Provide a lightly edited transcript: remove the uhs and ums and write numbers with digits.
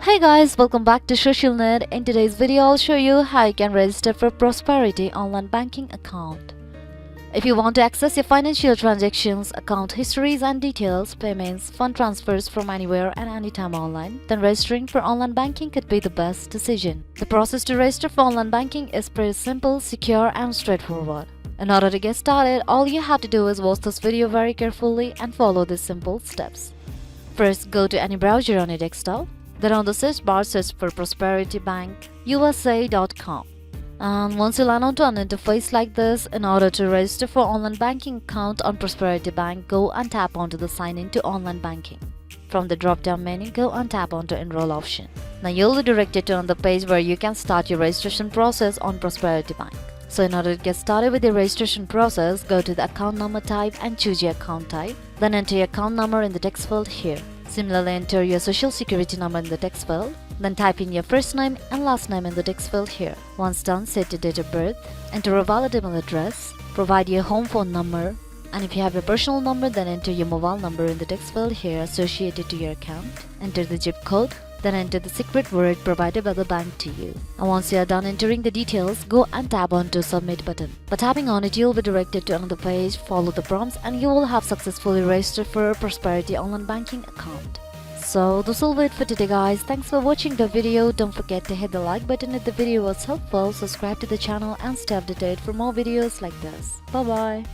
Hey guys, welcome back to Social Net. In today's video, I'll show you how you can register for Prosperity online banking account. If you want to access your financial transactions, account histories and details, payments, fund transfers from anywhere and anytime online, then registering for online banking could be the best decision. The process to register for online banking is pretty simple, secure and straightforward. In order to get started, all you have to do is watch this video very carefully and follow these simple steps. First, go to any browser on your desktop. Then on the search bar, search for prosperitybankusa.com. And once you land onto an interface like this, in order to register for online banking account on Prosperity Bank, go and tap onto the Sign in to online banking. From the drop-down menu, go and tap onto Enroll option. Now you'll be directed to the page where you can start your registration process on Prosperity Bank. So in order to get started with the registration process, go to the account number type and choose your account type. Then enter your account number in the text field here. Similarly, enter your social security number in the text field. Then type in your first name and last name in the text field here. Once done, set your date of birth. Enter a valid email address. Provide your home phone number. And if you have a personal number, then enter your mobile number in the text field here associated to your account. Enter the zip code. Then enter the secret word provided by the bank to you. And once you are done entering the details, go and tap on to Submit button. By tapping on it, you'll be directed to another page, follow the prompts, and you will have successfully registered for a Prosperity online banking account. So this will be it for today guys. Thanks for watching the video. Don't forget to hit the like button if the video was helpful, subscribe to the channel and stay updated for more videos like this. Bye bye.